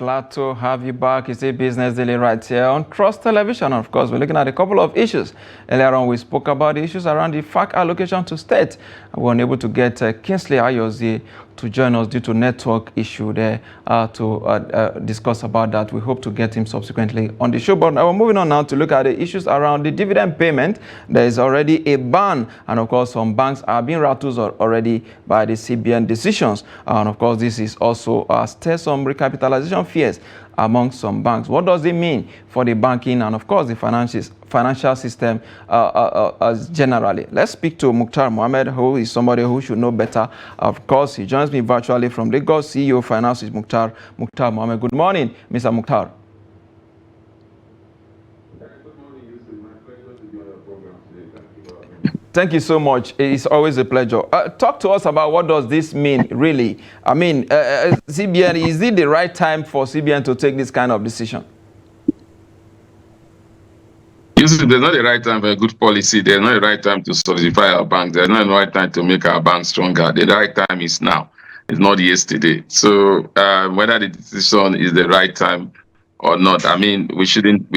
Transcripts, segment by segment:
Glad to have you back. It's a Business Daily right here on Trust Television. Of course, we're looking at a couple of issues. Earlier on, we spoke about the issues around the FAC allocation to states. We were unable to get Kingsley Ayoze to join us due to network issue there to discuss about that. We hope to get him subsequently on the show. But we're moving on now to look at the issues around the dividend payment. There is already a ban, and of course, some banks are being rattled already by the CBN decisions. And of course, this is also still some recapitalization fears among some banks. What does it mean for the banking and, of course, the financial system generally? Let's speak to Mukhtar Muhammed, who is somebody who should know better. Of course, he joins me virtually from Lagos. CEO of Finance is Mukhtar Muhammed. Good morning, Mr. Mukhtar. Thank you so much. It's always a pleasure. Talk to us about what does this mean, really? I mean, CBN, is it the right time for CBN to take this kind of decision? There's not the right time for a good policy. There's not the right time to solidify our bank. There's not the right time to make our bank stronger. The right time is now. It's not yesterday. So whether the decision is the right time or not, I mean, we shouldn't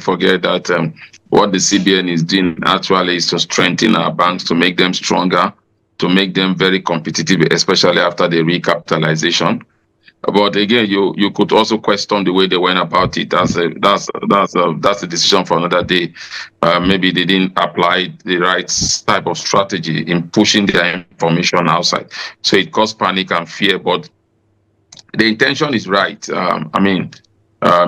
forget that what the CBN is doing actually is to strengthen our banks, to make them stronger, to make them very competitive, especially after the recapitalization. But again, you could also question the way they went about it. That's a decision for another day. Maybe they didn't apply the right type of strategy in pushing their information outside, so it caused panic and fear. But the intention is right. I mean,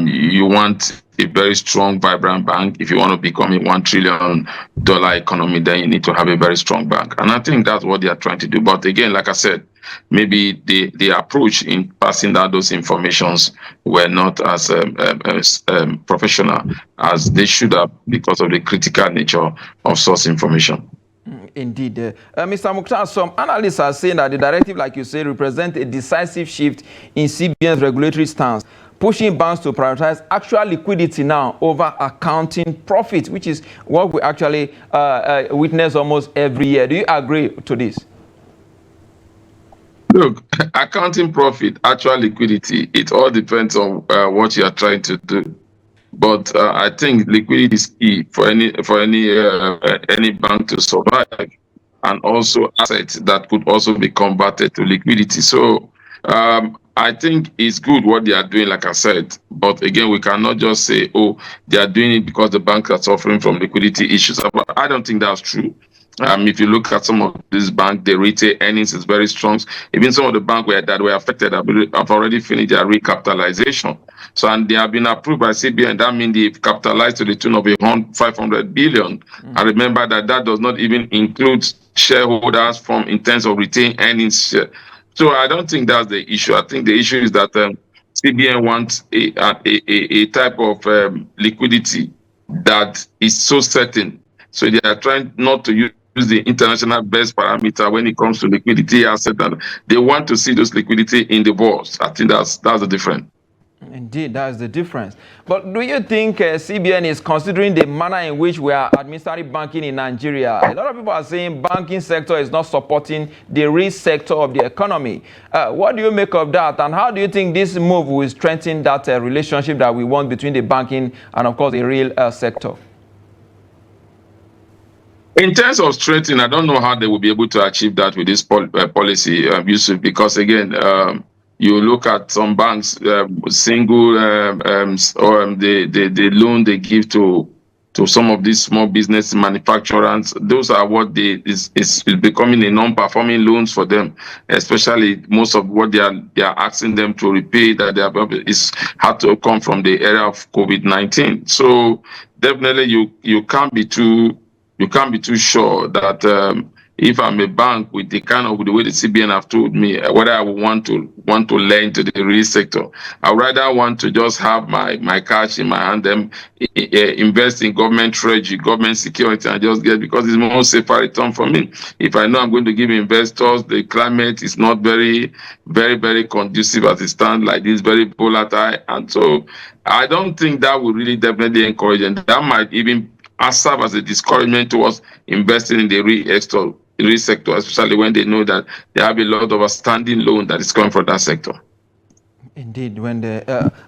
you want a very strong, vibrant bank. If you want to become a $1 trillion economy, then you need to have a very strong bank. And I think that's what they are trying to do. But again, like I said, maybe the approach in passing down those informations were not as professional as they should have because of the critical nature of source information. Indeed. Mr. Mukhtar, some analysts are saying that the directive, like you say, represents a decisive shift in CBN's regulatory stance, pushing banks to prioritize actual liquidity now over accounting profit, which is what we actually witness almost every year. Do you agree to this? Look, accounting profit, actual liquidity, it all depends on what you are trying to do. But I think liquidity is key for any bank to survive, and also assets that could also be converted to liquidity. So I think it's good what they are doing, like I said. But again, we cannot just say, oh, they are doing it because the banks are suffering from liquidity issues. But I don't think that's true. If you look at some of these banks, the retail earnings is very strong. Even some of the banks that were affected have already finished their recapitalization. So, and they have been approved by CBN. That means they've capitalized to the tune of 500 billion. And remember that does not even include shareholders in terms of retained earnings. So I don't think that's the issue. I think the issue is that CBN wants a type of liquidity that is so certain. So they are trying not to use the international best parameter when it comes to liquidity asset, and they want to see those liquidity in the vaults. I think that's the difference. Indeed, that's the difference. But do you think CBN is considering the manner in which we are administering banking in Nigeria? A lot of people are saying banking sector is not supporting the real sector of the economy. What do you make of that? And how do you think this move will strengthen that relationship that we want between the banking and, of course, the real sector? In terms of strengthening, I don't know how they will be able to achieve that with this policy, Yusuf, because again, you look at some banks, single or the loan they give to some of these small business manufacturers. Those are what is becoming a non-performing loans for them, especially most of what they are asking them to repay that they have is had to come from the era of COVID-19. So definitely you can't be too sure that if I'm a bank with the way the CBN have told me whether I would want to lend to the real sector. I would rather want to just have my cash in my hand, then invest in government treasury, government security, and just get, because it's more safer return for me. If I know I'm going to give investors, the climate is not very, very, very conducive as it stands, like this, very volatile, and so I don't think that would really definitely encourage, and that might even serve as a discouragement towards investing in the real sector, especially when they know that they have a lot of a standing loan that is coming from that sector. Indeed, when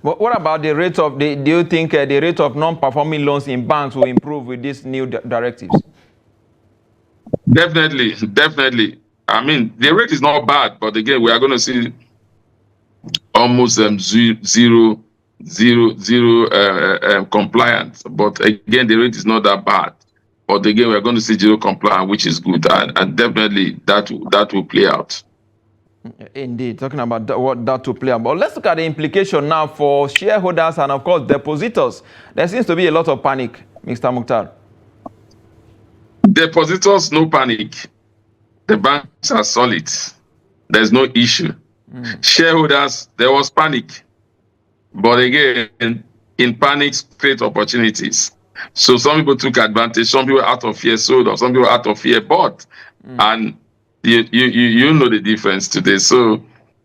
what about the rate of do you think the rate of non-performing loans in banks will improve with these new directives? Definitely, definitely. I mean, the rate is not bad, but again, we are going to see almost zero compliance. But again, the rate is not that bad. But again, we are going to see zero compliance, which is good, and definitely that will play out. Indeed, talking about what that to play out. But let's look at the implication now for shareholders and, of course, depositors. There seems to be a lot of panic, Mr. Mukhtar. Depositors, no panic. The banks are solid. There's no issue. Shareholders, there was panic. But again, in panic, create opportunities. So some people took advantage, some people out of fear sold, or some people out of fear bought. And you know the difference today. So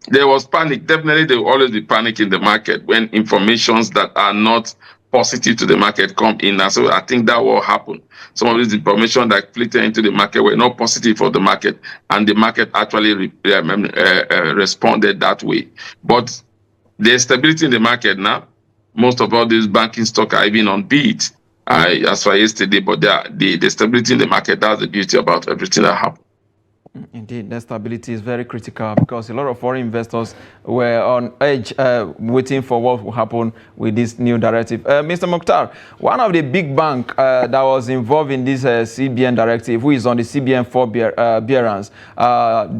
there was panic. Definitely there will always be panic in the market when informations that are not positive to the market come in. And so I think that will happen. Some of this information that filtered into the market were not positive for the market, and the market actually responded that way. But there's stability in the market now. Most of all these banking stocks are even on beat as for yesterday, but the stability in the market, that's the beauty about everything that happened. Indeed, that stability is very critical because a lot of foreign investors were on edge waiting for what will happen with this new directive. Mr. Mukhtar, one of the big banks that was involved in this CBN directive, who is on the CBN forbearance,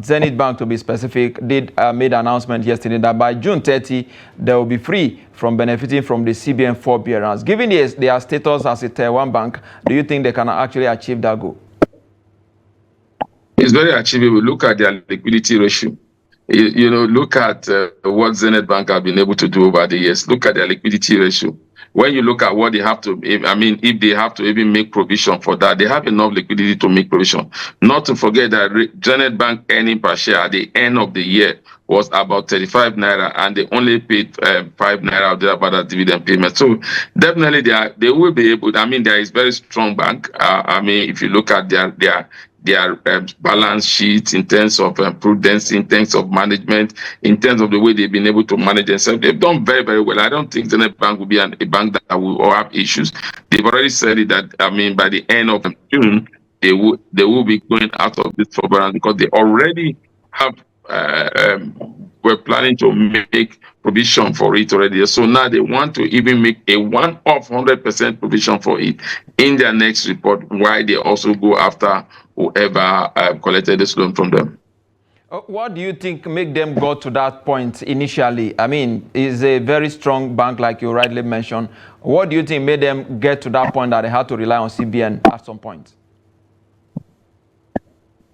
Zenith Bank to be specific, made an announcement yesterday that by June 30, they will be free from benefiting from the CBN forbearance. Given their status as a Tier 1 bank, do you think they can actually achieve that goal? It's very achievable. Look at their liquidity ratio. You know, look at what Zenith Bank have been able to do over the years. Look at their liquidity ratio. When you look at what they have to, I mean, if they have to even make provision for that, they have enough liquidity to make provision. Not to forget that Zenith Bank earning per share at the end of the year was about 35 naira, and they only paid 5 naira about that dividend payment. So definitely they will be able. I mean, there is very strong bank. I mean, if you look at their balance sheet in terms of prudence, in terms of management, in terms of the way they've been able to manage themselves, they've done very, very well. I don't think Zenith Bank will be a bank that will have issues. They've already said it that, I mean, by the end of June, they will be going out of this forbearance because they already have we're planning to make provision for it already. So now they want to even make a one-off 100% provision for it in their next report, while they also go after whoever collected this loan from them. What do you think make them go to that point initially? I mean, it's a very strong bank, like you rightly mentioned. What do you think made them get to that point that they had to rely on CBN at some point?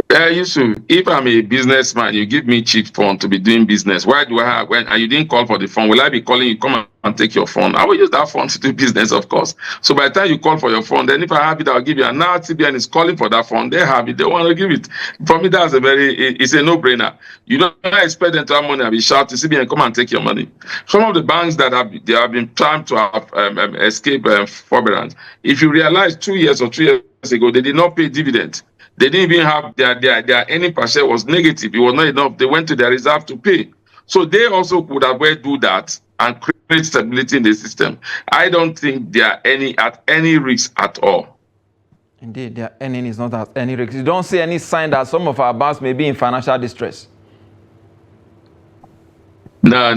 Yusuf, if I'm a businessman, you give me cheap phone to be doing business. Why do I have and you didn't call for the phone? Will I be calling you? Come and take your phone. I will use that phone to do business, of course. So by the time you call for your phone, then if I have it, I'll give you. And now CBN is calling for that phone. They have it. They want to give it. For me, that's it's a no-brainer. You don't expect them to have money and be shouting, CBN, come and take your money. Some of the banks that they have been trying to have escape forbearance. If you realize 2 years or 3 years ago, they did not pay dividends. They didn't even have their earning per share was negative. It was not enough. They went to their reserve to pay. So they also could have well do that and create stability in the system. I don't think they are at any risk at all. Indeed, their earning is not at any risk. You don't see any sign that some of our banks may be in financial distress. No,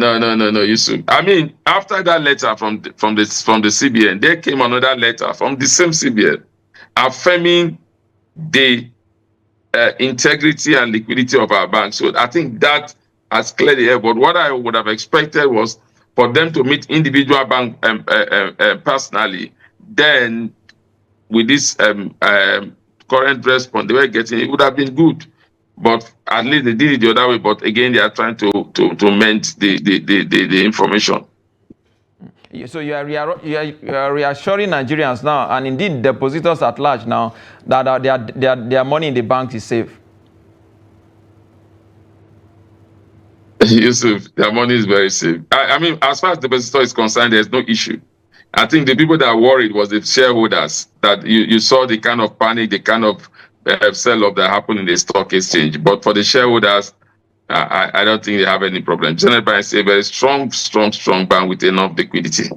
Yusuf. I mean, after that letter from the CBN, there came another letter from the same CBN affirming the integrity and liquidity of our bank. So I think that has cleared the air. But what I would have expected was for them to meet individual bank personally. Then with this current response they were getting, it would have been good. But at least they did it the other way. But again, they are trying to mend the information. So you are reassuring Nigerians now, and indeed depositors at large now, that their money in the bank is safe. Yusuf, their money is very safe. I mean, as far as the depositor is concerned, there's no issue. I think the people that are worried was the shareholders, that you saw the kind of panic, the kind of sell-off that happened in the stock exchange. But for the shareholders, I don't think they have any problem. General Bank is a very strong bank with enough liquidity.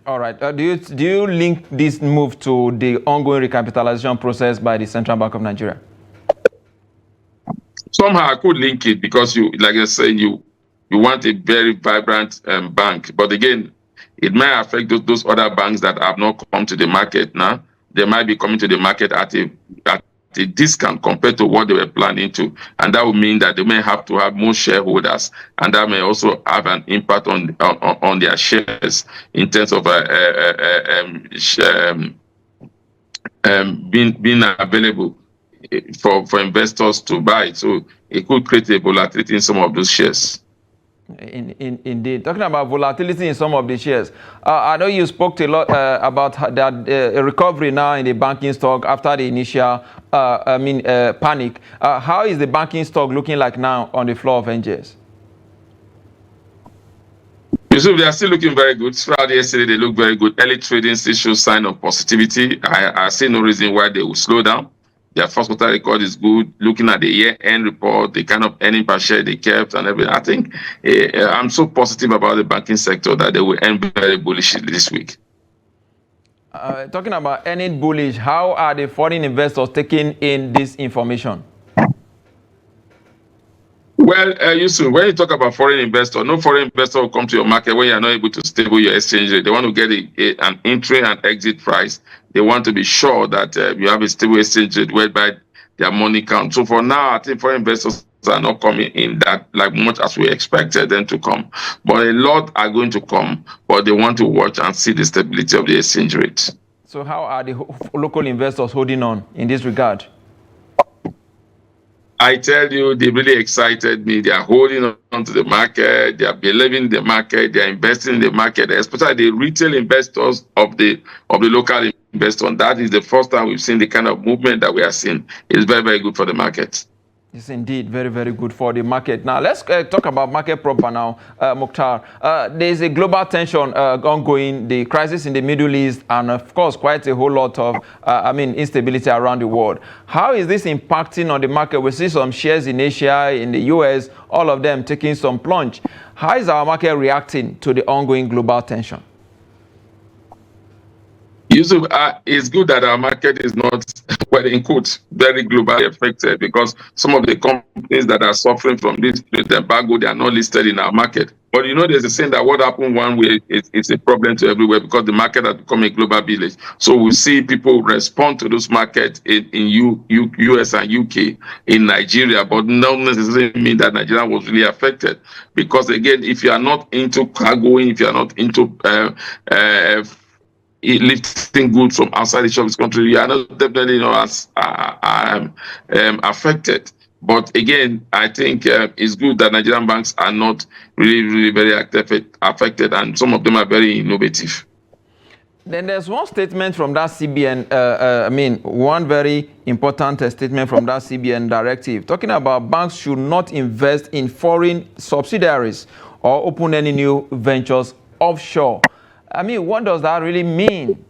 All right. Do you link this move to the ongoing recapitalization process by the Central Bank of Nigeria? Somehow I could link it because you, like I said, you want a very vibrant bank. But again, it might affect those other banks that have not come to the market now. They might be coming to the market at a discount compared to what they were planning to. And that would mean that they may have to have more shareholders. And that may also have an impact on their shares in terms of being available for investors to buy. So it could create a volatility in some of those shares. Indeed. Talking about volatility in some of the shares, I know you spoke a lot about that recovery now in the banking stock after the initial panic. How is the banking stock looking like now on the floor of NJS? Yusuf, they are still looking very good. Throughout yesterday, they look very good. Early trading still shows sign of positivity. I see no reason why they will slow down. Their first quarter record is good. Looking at the year-end report, the kind of earning per share they kept and everything, I think I'm so positive about the banking sector that they will end very bullish this week. Talking about earning bullish, how are the foreign investors taking in this information? Well, Yusuf, when you talk about foreign investor, no foreign investor will come to your market when you are not able to stable your exchange rate. They want to get an entry and exit price. They want to be sure that you have a stable exchange rate whereby their money counts. So for now, I think foreign investors are not coming in that like much as we expected them to come. But a lot are going to come, but they want to watch and see the stability of the exchange rate. So how are the local investors holding on in this regard? I tell you, they really excited me. They are holding on to the market. They are believing in the market. They are investing in the market, especially the retail investors of the local investors. That is the first time we've seen the kind of movement that we are seeing. It's very, very good for the market. It's indeed very, very good for the market. Now, let's talk about market proper now, Mukhtar. There's a global tension ongoing, the crisis in the Middle East, and of course, quite a whole lot of, instability around the world. How is this impacting on the market? We see some shares in Asia, in the US, all of them taking some plunge. How is our market reacting to the ongoing global tension? Yusuf, it's good that our market is not, well, in quotes, very globally affected because some of the companies that are suffering from this embargo, they are not listed in our market. But you know, there's a saying that what happened one way is a problem to everywhere because the market has become a global village. So we see people respond to those markets in US and UK, in Nigeria, but not necessarily mean that Nigeria was really affected. Because again, if you are not into cargoing, if you are not into lifting goods from outside each of this country, you are not definitely as affected. But again, I think it's good that Nigerian banks are not really very affected, and some of them are very innovative. Then there's one statement from that CBN, one very important statement from that CBN directive, talking about banks should not invest in foreign subsidiaries or open any new ventures offshore. What does that really mean?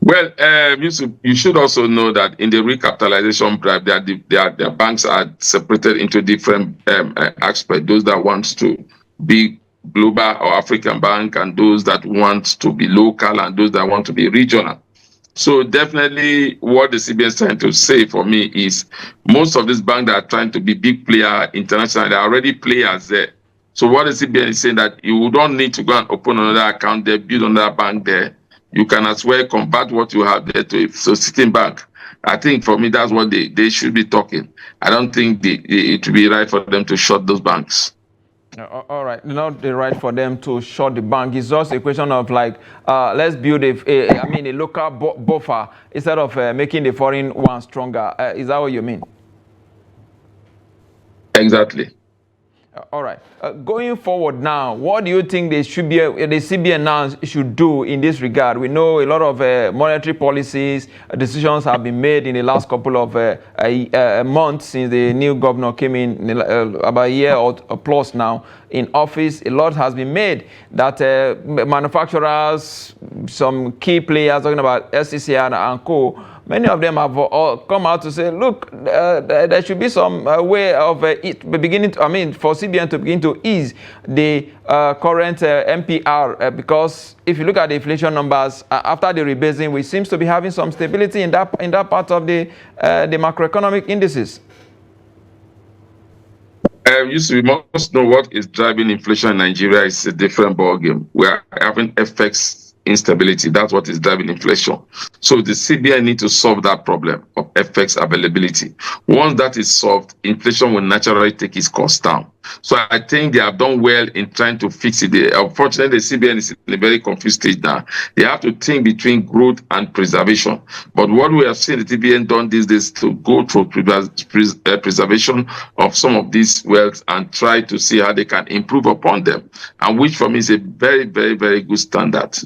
Well, Yusuf, you should also know that in the recapitalization drive, their banks are separated into different aspects. Those that want to be global or African bank, and those that want to be local, and those that want to be regional. So definitely what the CBN is trying to say for me is most of these banks that are trying to be big player internationally, they are already players there. So what the CBN is saying that you don't need to go and open another account there, build another bank there. You can as well convert what you have there to a sitting bank. I think for me, that's what they should be talking. I don't think it would be right for them to shut those banks. All right, not the right for them to shut the bank. It's just a question of let's build a local buffer instead of making the foreign one stronger. Is that what you mean? Exactly. All right. Going forward now, what do you think the CBN now should do in this regard? We know a lot of monetary policies, decisions have been made in the last couple of months since the new governor came in, about a year or plus now in office. A lot has been made that manufacturers, some key players, talking about SCCI and co., many of them have all come out to say, look, there should be some way of beginning to, for CBN to begin to ease the current MPR, because if you look at the inflation numbers after the rebasing, we seems to be having some stability in that part of the macroeconomic indices. We must know what is driving inflation in Nigeria is a different ballgame. We are having FX instability. That's what is driving inflation. So the CBN need to solve that problem of FX availability. Once that is solved, inflation will naturally take its cost down. So I think they have done well in trying to fix it. Unfortunately, the CBN is in a very confused stage now. They have to think between growth and preservation. But what we have seen the CBN done these days to go through preservation of some of these wealth and try to see how they can improve upon them, and which for me is a very, very, very good standard.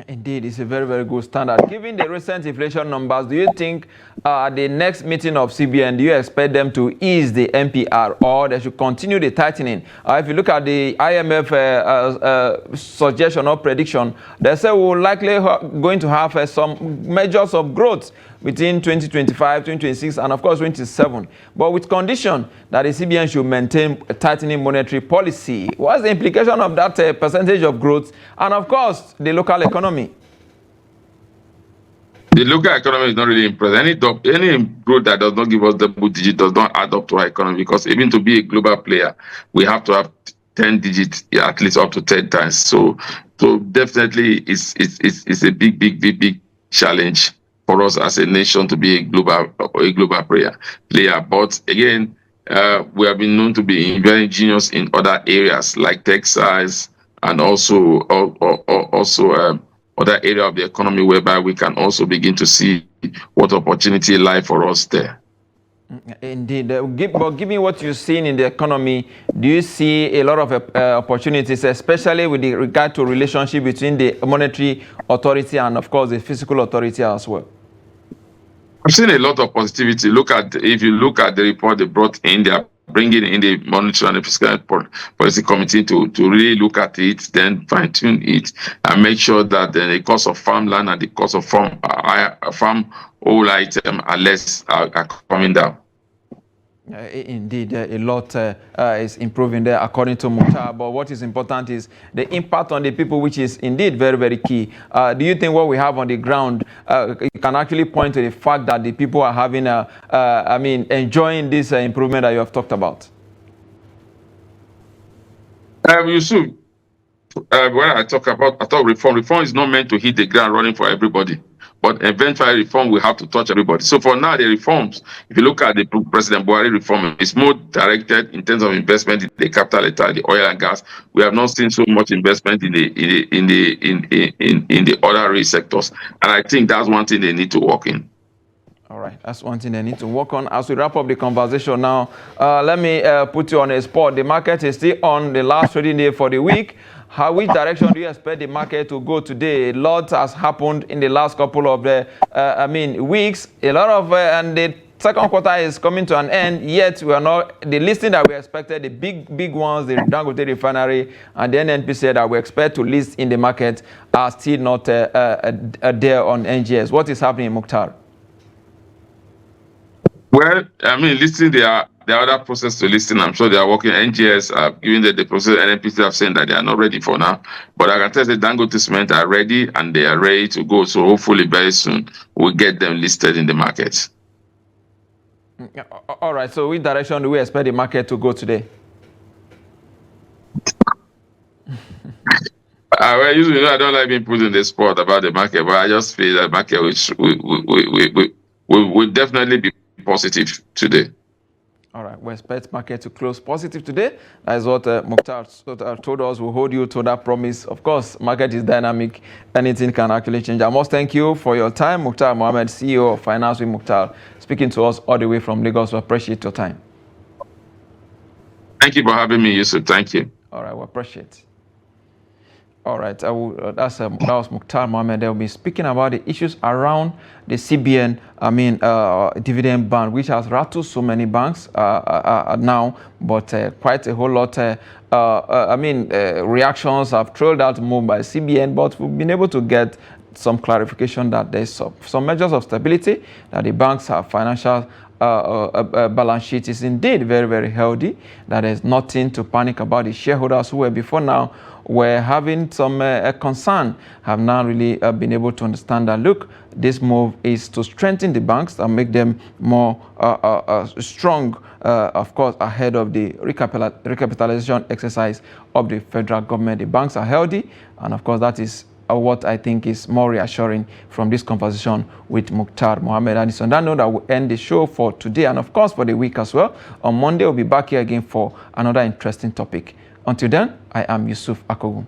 Indeed, it's a very, very good standard. Given the recent inflation numbers, do you think the next meeting of CBN, do you expect them to ease the MPR, or they should continue the tightening? If you look at the IMF suggestion or prediction, they say we're likely going to have some measures of growth between 2025, 2026, and of course 2027, but with condition that the CBN should maintain a tightening monetary policy. What's the implication of that percentage of growth, and of course the local economy? The local economy is not really impressed. Any growth that does not give us double digit does not add up to our economy, because even to be a global player, we have to have 10 digits, at least up to 10 times. So definitely it's a big challenge for us as a nation to be a global player. But again, we have been known to be very ingenious in other areas like textiles, and also other area of the economy whereby we can also begin to see what opportunity lie for us there. Indeed. But given what you've seen in the economy, do you see a lot of opportunities, especially with regard to relationship between the monetary authority and, of course, the fiscal authority as well? I've seen a lot of positivity. If you look at the report they brought in, they are bringing in the monetary and the fiscal policy committee to really look at it, then fine-tune it, and make sure that the cost of farmland and the cost of farm whole item are coming down. Indeed, a lot is improving there, according to Mukhtar. But what is important is the impact on the people, which is indeed very, very key. Do you think what we have on the ground you can actually point to the fact that the people are having, enjoying this improvement that you have talked about? Yusuf, when I talk reform is not meant to hit the ground running for everybody. But eventually, reform will have to touch everybody. So for now, the reforms, if you look at the President Buhari reform, it's more directed in terms of investment in the capital, the oil and gas. We have not seen so much investment in the other race sectors, and I think that's one thing they need to work in. All right, that's one thing they need to work on. As we wrap up the conversation now, let me put you on a spot. The market is still on the last trading day for the week. Which direction do you expect the market to go today? A lot has happened in the last couple of weeks. A lot of and the second quarter is coming to an end. Yet we are not the listing that we expected. The big ones, the Dangote refinery and the NNPC that we expect to list in the market are still not there on NGS. What is happening, Mukhtar? Well, listing the other process to listing, I'm sure they are working. NGS, given that the process, NNPC have said that they are not ready for now. But I can tell you the Dangote cement are ready and they are ready to go. So hopefully very soon we'll get them listed in the market. All right. So which direction do we expect the market to go today? Usually, I don't like being put in the spot about the market, but I just feel that market will definitely be positive today. All right, we expect market to close positive today. That is what Mukhtar told us. We'll hold you to that promise. Of course, market is dynamic. Anything can actually change. I must thank you for your time. Mukhtar Muhammed, CEO of Finance with Mukhtar, speaking to us all the way from Lagos. We appreciate your time. Thank you for having me, Yusuf. Thank you. All right, we appreciate it. All right, that was Mukhtar Muhammed. They'll be speaking about the issues around the CBN, dividend ban, which has rattled so many banks now, but quite a whole lot. Reactions have trailed out more by CBN, but we've been able to get some clarification that there's some measures of stability, that the banks have financial balance sheet is indeed very, very healthy, that there's nothing to panic about. The shareholders who were before now were having some concern have now really been able to understand that, look, this move is to strengthen the banks and make them more strong, of course, ahead of the recapitalization exercise of the federal government. The banks are healthy, and of course, that is what I think is more reassuring from this conversation with Mukhtar Muhammed. And it's on that note that we'll end the show for today and, of course, for the week as well. On Monday, we'll be back here again for another interesting topic. Until then, I am Yusuf Akogu.